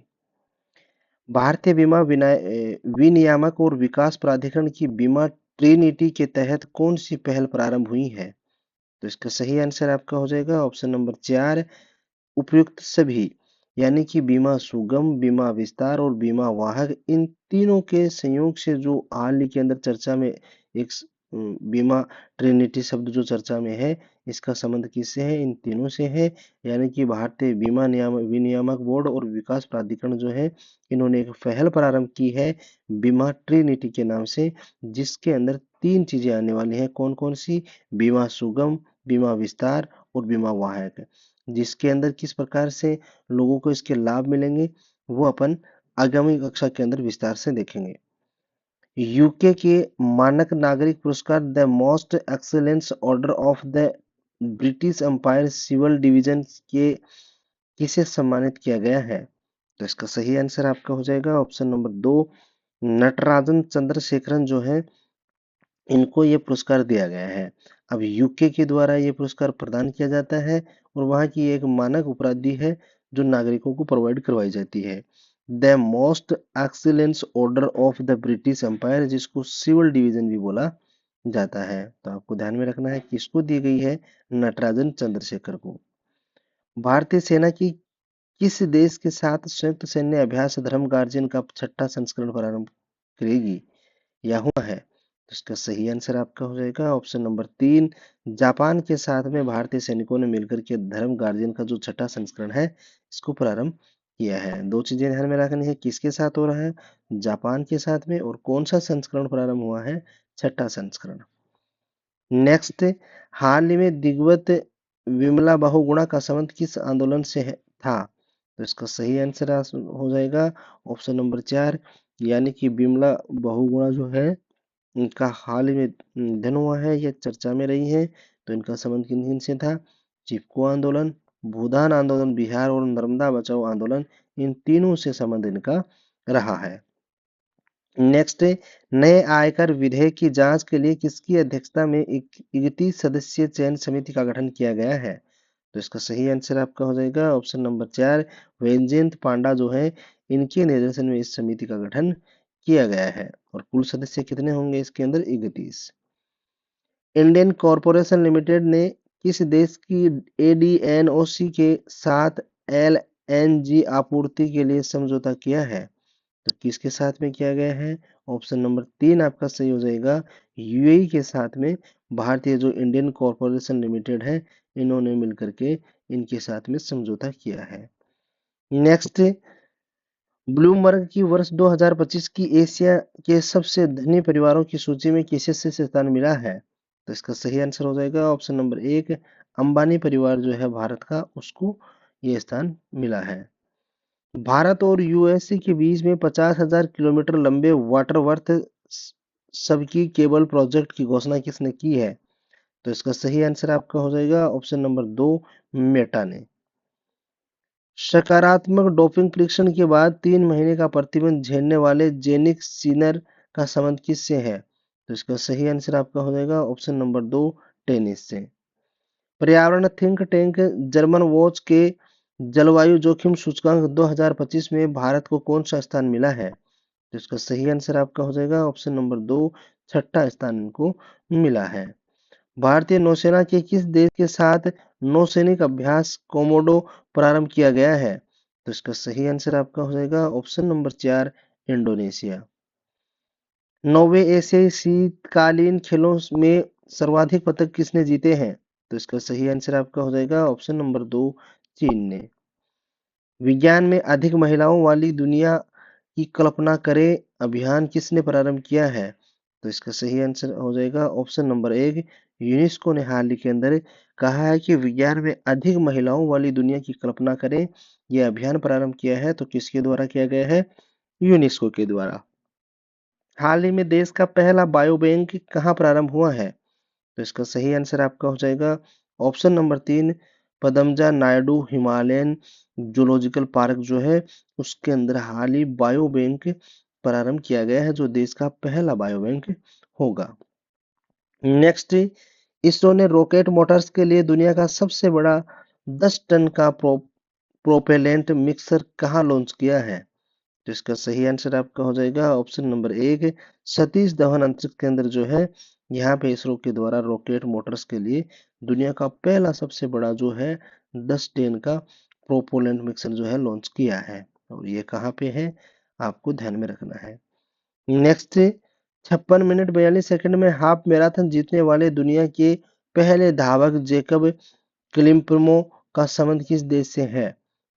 भारतीय बीमा विनियामक और विकास प्राधिकरण की बीमा ट्रिनिटी के तहत कौन सी पहल प्रारंभ हुई है? तो इसका सही आंसर आपका हो जाएगा ऑप्शन नंबर 4 उपयुक्त सभी। यानी कि बीमा सुगम, बीमा विस्तार और बीमा वाहक, इन तीनों के संयोग से जो हाल ही के अंदर चर्चा में एक बीमा ट्रिनिटी शब्द जो चर्चा में है, इसका संबंध किससे है? इन तीनों से है। यानी कि भारतीय बीमा विनियामक बोर्ड और विकास प्राधिकरण जो है, इन्होंने एक पहल प्रारंभ की है बीमा ट्रिनिटी के नाम से, जिसके अंदर 3 चीजें आने वाली हैं। कौन कौन सी? बीमा सुगम, बीमा विस्तार और बीमा वाहक। जिसके अंदर किस प्रकार से लोगों को इसके लाभ मिलेंगे, वो अपन आगामी कक्षा के अंदर विस्तार से देखेंगे। यूके के मानक नागरिक पुरस्कार the most excellence order of the British Empire civil division के किसे सम्मानित किया गया है? तो इसका सही आंसर आपका हो जाएगा ऑप्शन नंबर 2 नटराजन चंद्रशेखरन जो है, इनको ये पुरस्कार दिया गया है। अब यूके के द्वारा ये पुरस्कार प्रदान किया जाता है और वहाँ की एक मानक उपाधि है जो नागरिकों को प्रोवाइड करवाई जाती है। The most excellence order of the British Empire, जिसको सिविल डिवीजन भी बोला जाता है। तो आपको ध्यान में रखना है किसको दी गई है? नटराजन चंद्रशेखर को। भारतीय सेना की किस देश के साथ संयुक्त सैन्य अभ्यास धर्म गार्जियन का 6ठा संस्करण प्रारंभ करेगी या हुआ है? तो इसका सही आंसर आपका हो जाएगा ऑप्शन नंबर 3 जापान के साथ में भारतीय सैनिकों ने मिलकर के धर्म गार्जियन का जो 6ठा संस्करण है, इसको प्रारंभ किया है। 2 चीजें ध्यान में रखनी है, किसके साथ हो रहा है? जापान के साथ में। और कौन सा संस्करण प्रारंभ हुआ है? 6ठा संस्करण। नेक्स्ट, हाल ही में दिग्गज विमला बहुगुणा का संबंध किस आंदोलन से था? तो इसका सही आंसर हो जाएगा ऑप्शन नंबर 4, यानी कि विमला बहुगुणा जो है, इनका हाल ही में निधन हुआ है, यह चर्चा में रही है। तो इनका संबंध किन किन से था? चिपको आंदोलन, भूदान आंदोलन बिहार और नर्मदा बचाओ आंदोलन, इन तीनों से संबंध इनका रहा है। नेक्स्ट, नए आयकर विधेयक की जांच के लिए किसकी अध्यक्षता में 31 सदस्यीय चयन समिति का गठन किया गया है? तो इसका सही आंसर आपका हो जाएगा ऑप्शन नंबर 4 वैजयंत पांडा जो है, इनके निर्देशन में इस समिति का गठन किया गया है। और कुल सदस्य कितने होंगे इसके अंदर? 31। इंडियन कॉरपोरेशन लिमिटेड ने किस देश की एडीएनओसी के साथ एलएनजी आपूर्ति के लिए समझौता किया है? तो किसके साथ में किया गया है? ऑप्शन नंबर 3 आपका सही हो जाएगा यूएई के साथ में। भारतीय जो इंडियन कॉरपोरेशन लिमिटेड है, इन्होंने मिलकर के इनके साथ में समझौता किया है। नेक्स्ट, ब्लूमबर्ग की वर्ष 2025 की एशिया के सबसे धनी परिवारों की सूची में किसे शीर्ष स्थान मिला है? तो इसका सही आंसर हो जाएगा ऑप्शन नंबर 1 अंबानी परिवार जो है भारत का, उसको ये स्थान मिला है। भारत और यूएसए के बीच में 50,000 किलोमीटर लंबे वाटरवर्थ सबकी केबल प्रोजेक्ट की घोषणा किसने की है? तो इसका सही आंसर आपका हो जाएगा ऑप्शन नंबर 2, मेटा ने। सकारात्मक डोपिंग परीक्षण के बाद 3 महीने का प्रतिबंध झेलने वाले जेनिक सिनर का संबंध किससे है? तो इसका सही आंसर आपका हो जाएगा ऑप्शन नंबर 2, टेनिस से। पर्यावरण थिंक टैंक जर्मन वॉच के जलवायु जोखिम सूचकांक 2025 में भारत को कौन सा स्थान मिला है? तो इसका सही आंसर आपका हो जाएगा ऑप्शन नंबर 2, छठा स्थान इनको मिला है। भारतीय नौसेना के किस देश के साथ नौसैनिक अभ्यास कोमोडो प्रारंभ किया गया है? तो इसका सही आंसर आपका हो जाएगा ऑप्शन नंबर 4, इंडोनेशिया। 9वें एशियाई शीतकालीन खेलों में सर्वाधिक पदक किसने जीते हैं? तो इसका सही आंसर आपका हो जाएगा ऑप्शन नंबर 2, चीन ने। विज्ञान में अधिक महिलाओं वाली दुनिया की कल्पना करें अभियान किसने प्रारंभ किया है? तो इसका सही आंसर हो जाएगा ऑप्शन नंबर 1, यूनेस्को ने हाल ही के अंदर कहा है कि विज्ञान में अधिक महिलाओं वाली दुनिया की कल्पना करें। यह अभियान प्रारंभ किया है तो किसके द्वारा किया गया है? यूनेस्को के द्वारा। हाल ही में देश का पहला बायो बैंक कहाँ प्रारंभ हुआ है? तो इसका सही आंसर आपका हो जाएगा option number 3, Padmaja Naidu Himalayan zoological park जो है उसके अंदर हाल ही बायो बैंक प्रारंभ किया गया है, जो देश का पहला बायो बैंक होगा। नेक्स्ट, इसरो ने रॉकेट मोटर्स के लिए दुनिया का सबसे बड़ा 10 टन का प्रोपेलेंट मिक्सर कहाँ लॉन्च किया है? तो इसका सही आंसर आपका हो जाएगा ऑप्शन नंबर 1, सतीश धवन अंतरिक्ष केंद्र जो है यहाँ पे इसरो के द्वारा रॉकेट मोटर्स के लिए दुनिया का पहला सबसे बड़ा जो है 10 टन का प्रोपेलेंट मिक्सर जो है लॉन्च किया है। और ये कहाँ पे है आपको ध्यान में रखना है। नेक्स्ट, 56 मिनट 42 सेकंड में हाफ मैराथन जीतने वाले दुनिया के पहले धावक जेकब क्लिम्पमो का संबंध किस देश से है?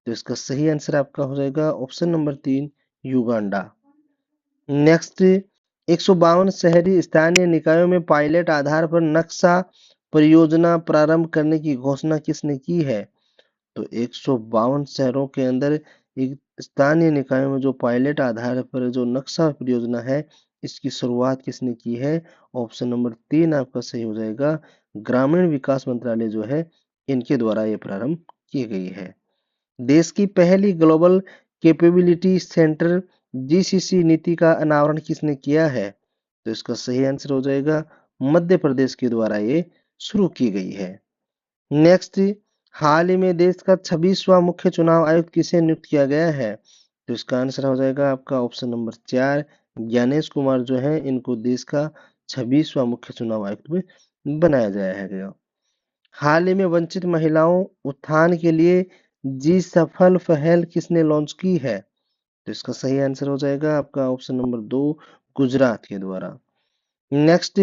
तो इसका सही आंसर आपका हो जाएगा ऑप्शन नंबर 3, युगांडा। नेक्स्ट, 152 शहरी स्थानीय निकायों में पायलट आधार पर नक्शा परियोजना प्रारंभ करने की घोषणा किसने की है? तो 152 शहरों के अंदर एक स्थानीय निकायों में जो पायलट आधार पर जो नक्शा परियोजना है इसकी शुरुआत किसने की है? ऑप्शन नंबर 3 आपका सही हो जाएगा, ग्रामीण विकास मंत्रालय जो है इनके द्वारा ये प्रारंभ की गई है। देश की पहली ग्लोबल कैपेबिलिटी सेंटर जीसीसी नीति का अनावरण किसने किया है? तो इसका सही आंसर हो जाएगा मध्य प्रदेश के द्वारा ये शुरू की गई है। नेक्स्ट, हाल ही में देश का 26वां मुख्य चुनाव आयुक्त किसे नियुक्त किया गया है? तो इसका आंसर हो जाएगा आपका ऑप्शन नंबर 4, ज्ञानेश कुमार जो है इनको देश का 26वां मुख्य चुनाव आयुक्त में बनाया गया है। हाल ही में वंचित महिलाओं उत्थान के लिए जी सफल पहल किसने लॉन्च की है? तो इसका सही आंसर हो जाएगा आपका ऑप्शन नंबर 2, गुजरात के द्वारा। Next,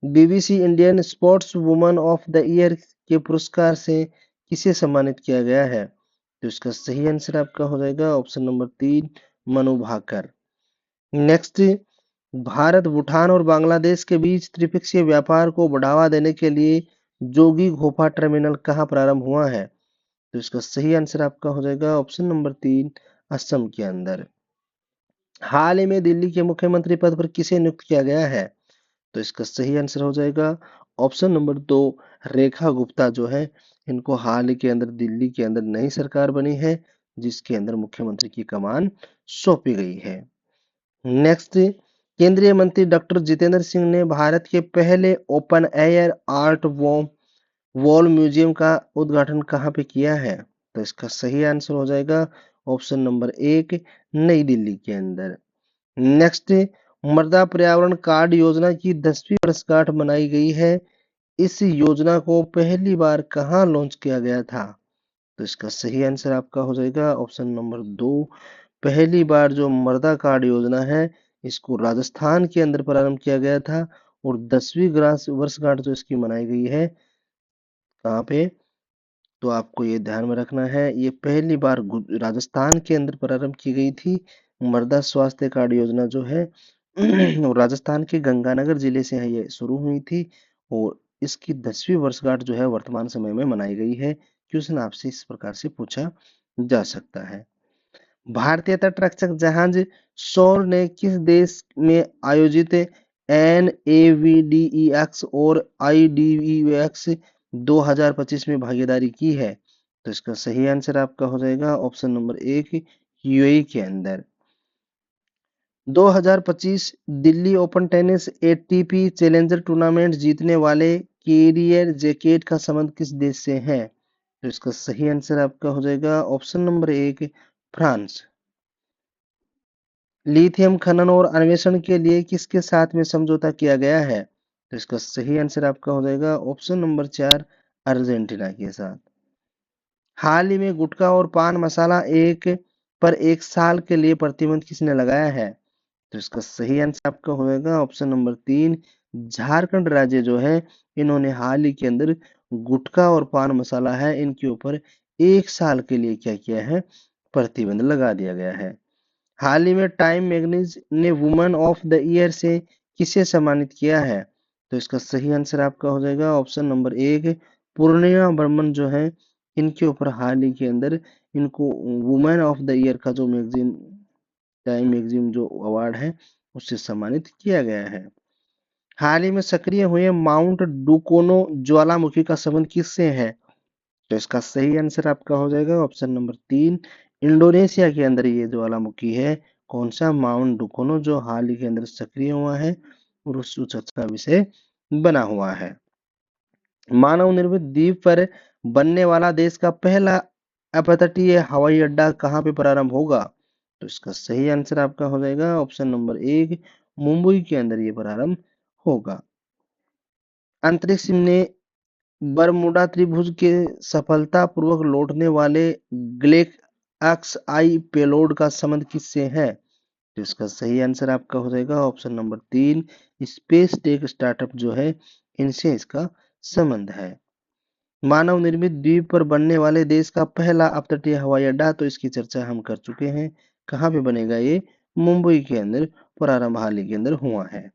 BBC Indian sports woman of the year के पुरस्कार से किसे सम्मानित किया गया है? तो इसका सही आंसर आपका हो जाएगा option number 3, Manu Bhaker. Next, Bharat Bhutan और बांग्लादेश के बीच त्रिपक्षीय व्यापार को बढ़ावा देने के लिए जोगी घोपा टर्मिनल कहाँ प्रारंभ हुआ है? तो इसका सही आंसर आपका हो जाएगा ऑप्शन नंबर 3, असम के अंदर। हाल ही में दिल्ली के मुख्यमंत्री पद पर किसे नियुक्त किया गया है? तो इसका सही आंसर हो जाएगा ऑप्शन नंबर 2, रेखा गुप्ता जो है इनको हाल ही के अंदर दिल्ली के अंदर नई सरकार बनी है जिसके अंदर मुख्यमंत्री की कमान सौंपी गई है। नेक्स्ट, केंद्रीय मंत्री डॉक्टर जितेंद्र सिंह ने भारत के पहले open air art wall museum का उद्घाटन कहाँ पे किया है? तो इसका सही आंसर हो जाएगा ऑप्शन नंबर 1, नई दिल्ली के अंदर। नेक्स्ट, मृदा पर्यावरण कार्ड योजना की 10वीं वर्षगांठ मनाई गई है। इस योजना को पहली बार कहाँ लॉन्च किया गया था? तो इसका सही आंसर आपका हो जाएगा ऑप्शन नंबर 2, पहली बार जो मृदा कार्ड योजना है इसको राजस्थान के अंदर प्रारंभ किया गया था। और 10वीं वर्षगांठ जो इसकी मनाई गई है कहाँ पे? तो आपको ये ध्यान में रखना है ये पहली बार राजस्थान के अंदर प्रारंभ की गई थी। मृदा स्वास्थ्य कार्ड योजना जो है और राजस्थान के गंगानगर जिले से है ये शुरू हुई थी। और इसकी 10वीं वर्षगांठ जो है वर्तमान समय में मनाई गई है। क्वेश्चन आपसे इस प्रकार से पूछा जा सकता है। भारतीय तटरक्षक जहाज शोर ने किस देश में आयोजित NAVDEX और IDEX 2025 में भागीदारी की है? तो इसका सही आंसर आपका हो जाएगा ऑप्शन नंबर 1 यूएई के अंदर। 2025 Delhi open tennis ATP challenger tournament जीतने वाले कैरियर जैकेट का संबंध किस देश से है? तो इसका सही आंसर आपका हो जाएगा ऑप्शन नंबर 1 फ्रांस। लिथियम खनन और अन्वेषण के लिए किसके साथ में समझौता किया गया है? तो इसका सही आंसर आपका हो जाएगा ऑप्शन नंबर 4 अर्जेंटीना के साथ। हाल ही में गुटखा और पान मसाला पर 1 साल के लिए प्रतिबंध किसने लगाया है? तो इसका सही आंसर आपका हो जाएगा ऑप्शन नंबर 3 झारखंड राज्य जो है, इन्होंने हाल ही के अंदर गुटखा और पान मसाला है इनके ऊपर 1 साल के लिए क्या किया है? प्रतिबंध लगा दिया गया है। हाल ही में टाइम मैगजीन ने वुमन ऑफ द ईयर से किसे सम्मानित किया है? तो इसका सही आंसर आपका हो जाएगा ऑप्शन नंबर 1 पूर्णिमा बर्मन जो है, इनके ऊपर हाल ही के अंदर इनको वुमेन ऑफ द ईयर का जो मैगजीन टाइम मैगजीन जो अवार्ड है उससे सम्मानित किया गया है। हाल ही में सक्रिय हुए माउंट डुकोनो ज्वालामुखी का संबंध किससे है? तो इसका सही आंसर आपका हो जाएगा ऑप्शन नंबर 3 इंडोनेशिया के अंदर ये ज्वालामुखी है। कौन सा? माउंट डुकोनो, जो हाल ही के अंदर सक्रिय हुआ है और उस चर्चा का विषय बना हुआ है। मानव निर्मित द्वीप पर बनने वाला देश का पहला अपतटीय हवाई अड्डा कहाँ पे प्रारंभ होगा? तो इसका सही आंसर आपका हो जाएगा ऑप्शन नंबर 1 मुंबई के अंदर ये प्रारंभ होगा। अंतरिक्ष में बरमूडा त्रिभुज के सफलतापूर्वक लौटने वाले ग्लेक XI पेलोड का संबंध किससे है? तो इसका सही आंसर आपका हो जाएगा option number 3 space tech startup जो है, इनसे इसका संबंध है। मानव निर्मित द्वीप पर बनने वाले देश का पहला अपतटीय हवाई अड्डा, तो इसकी चर्चा हम कर चुके हैं। कहाँ पे बनेगा ये? मुंबई के अंदर प्रारंभ हाल ही के अंदर हुआ है।